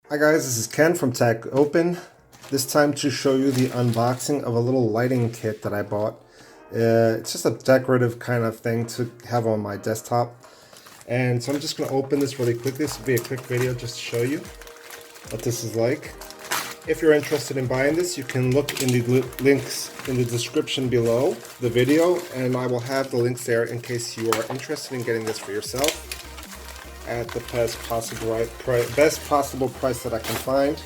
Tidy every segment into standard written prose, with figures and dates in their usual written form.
Hi guys, this is Ken from Tech Open. This time to show you the unboxing of a little lighting kit that I bought. It's just a decorative kind of thing to have on my desktop. And so I'm just going to open this really quickly. This will be a quick video just to show you what this is like. If you're interested in buying this, you can look in the links in the description below the video, and I will have the links there in case you are interested in getting this for yourself at the best possible price that I can find.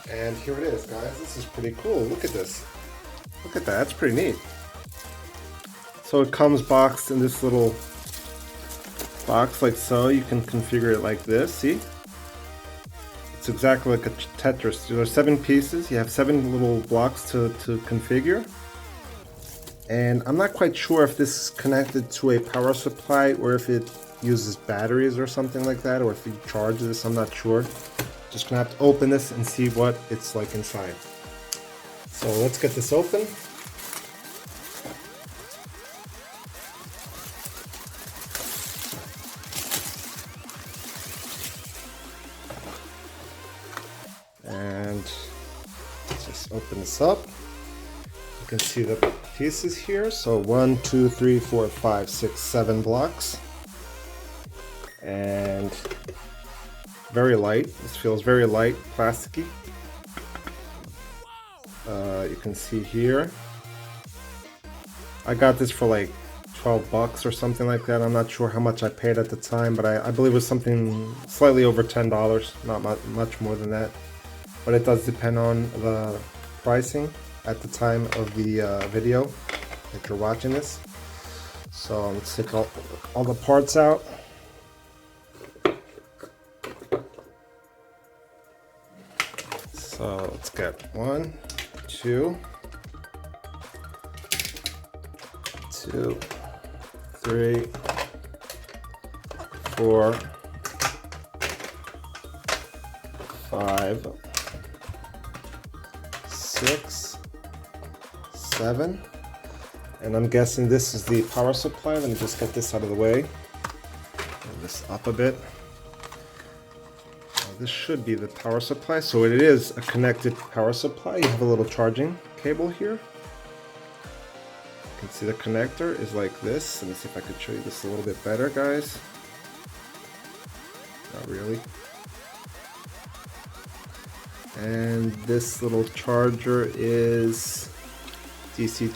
And here it is, guys. This is pretty cool. Look at this. Look at that. That's pretty neat. So it comes boxed in this little box like so. You can configure it like this. See? It's exactly like a Tetris. There are 7 pieces. You have 7 little blocks to configure. And I'm not quite sure if this is connected to a power supply or if it uses batteries or something like that, or if you charge this. I'm not sure. Just gonna have to open this and see what it's like inside. So let's get this open. And let's just open this up. You can see the pieces here. So 1, 2, 3, 4, 5, 6, 7 blocks. And very light. This feels very light, plasticky. You can see here. I got this for like 12 bucks or something like that. I'm not sure how much I paid at the time, but I believe it was something slightly over $10, not much more than that. But it does depend on the pricing at the time of the video that you're watching this. So let's take all the parts out. So let's get 1, 2, 3, 4, 5, 6, 7, and I'm guessing this is the power supply. Let me just get this out of the way. Move this up a bit. This should be the power supply. So it is a connected power supply. You have a little charging cable here. You can see the connector is like this. Let me see if I could show you this a little bit better, guys. Not really. And this little charger is DC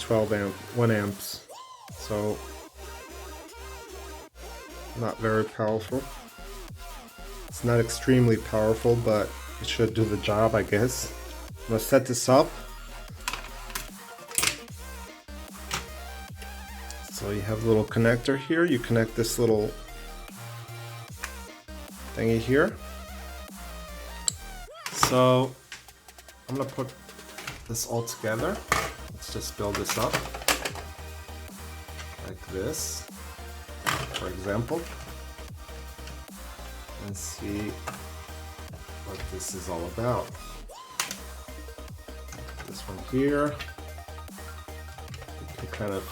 1 amps. So not very powerful. It's not extremely powerful, but it should do the job, I guess. I'm gonna set this up. So you have a little connector here. You connect this little thingy here. So I'm gonna put this all together. Let's just build this up like this, for example, and see what this is all about. This one here, you can kind of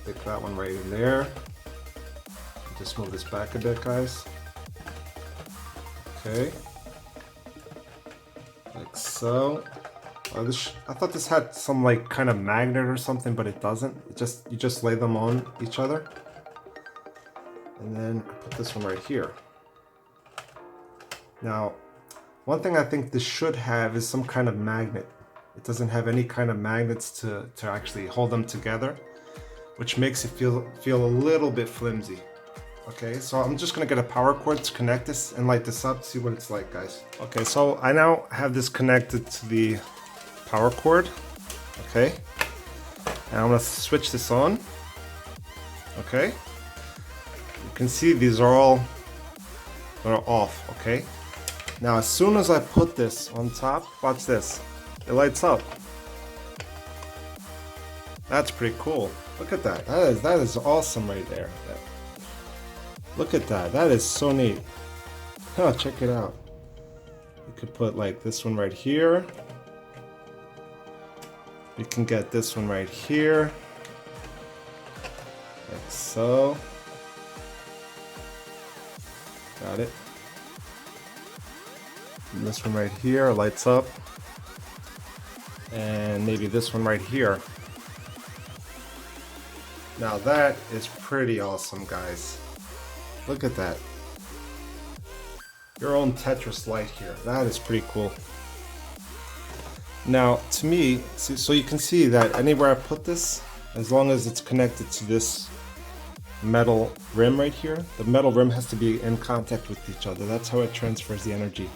stick that one right in there. Just move this back a bit, guys. Okay, like so. I thought this had some like kind of magnet or something, but it doesn't. You just lay them on each other, and then put this one right here. Now, one thing I think this should have is some kind of magnet. It doesn't have any kind of magnets to actually hold them together, which makes it feel a little bit flimsy. Okay, so I'm just gonna get a power cord to connect this and light this up, see what it's like, guys. Okay, so I now have this connected to the power cord. Okay, and I'm gonna switch this on. Okay, you can see these are all off. Okay, now as soon as I put this on top, watch this, it lights up. That's pretty cool. Look at that. That is awesome right there. Look at that. That is so neat. Oh, check it out. You could put like this one right here. You can get this one right here. Like so. Got it. And this one right here lights up. And maybe this one right here. Now that is pretty awesome, guys. Look at that. Your own Tetris light here. That is pretty cool. Now, to me, so you can see that anywhere I put this, as long as it's connected to this metal rim right here, the metal rim has to be in contact with each other. That's how it transfers the energy.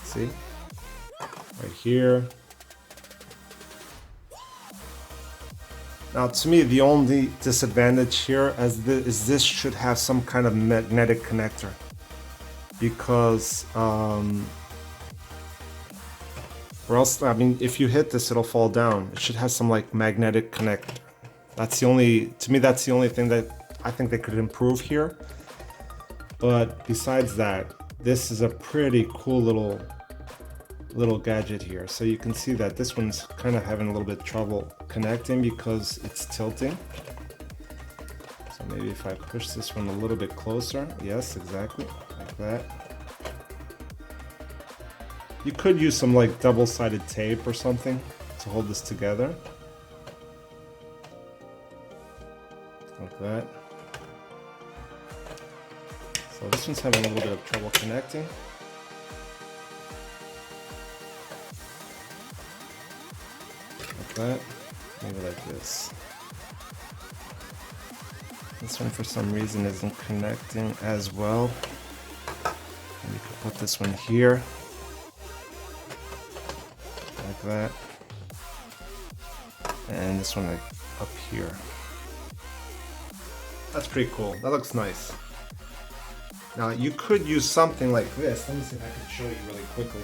See? Right here. Now, to me, the only disadvantage here is this should have some kind of magnetic connector. Because, or else, I mean, if you hit this, it'll fall down. It should have some, like, magnetic connector. That's the only, to me, that's the only thing that I think they could improve here. But besides that, this is a pretty cool little gadget here. So you can see that this one's kind of having a little bit of trouble connecting because it's tilting. So maybe if I push this one a little bit closer, yes, exactly, like that. You could use some like double-sided tape or something to hold this together. Like that. So this one's having a little bit of trouble connecting. That, maybe like this. This one for some reason isn't connecting as well. And you can put this one here, like that, and this one like up here. That's pretty cool. That looks nice. Now you could use something like this. Let me see if I can show you really quickly.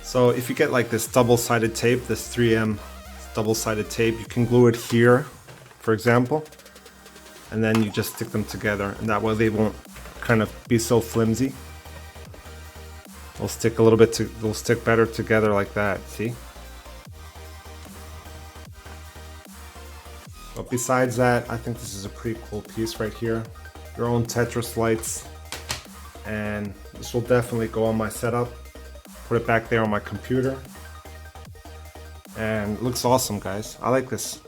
So if you get like this double-sided tape, this 3M double-sided tape, you can glue it here, for example, and then you just stick them together, and that way they won't kind of be so flimsy. They'll stick a little bit they'll stick better together like that, see? But besides that, I think this is a pretty cool piece right here. Your own Tetris lights, and this will definitely go on my setup. Put it back there on my computer, and it looks awesome, guys. I like this.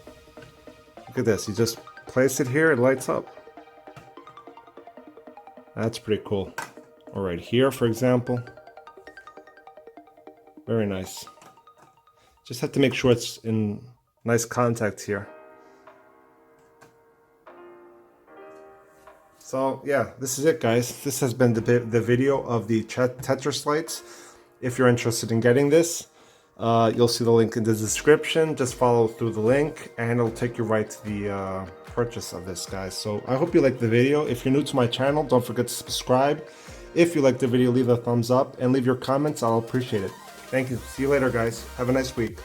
Look at this. You just place it here, it lights up. That's pretty cool. Or right here, for example. Very nice. Just have to make sure it's in nice contact here. So yeah, this is it, guys. This has been the video of the Tetris lights. If you're interested in getting this, you'll see the link in the description. Just follow through the link and it'll take you right to the purchase of this, guys. So I hope you liked the video. If you're new to my channel, don't forget to subscribe. If you liked the video, leave a thumbs up and leave your comments. I'll appreciate it. Thank you. See you later, guys. Have a nice week.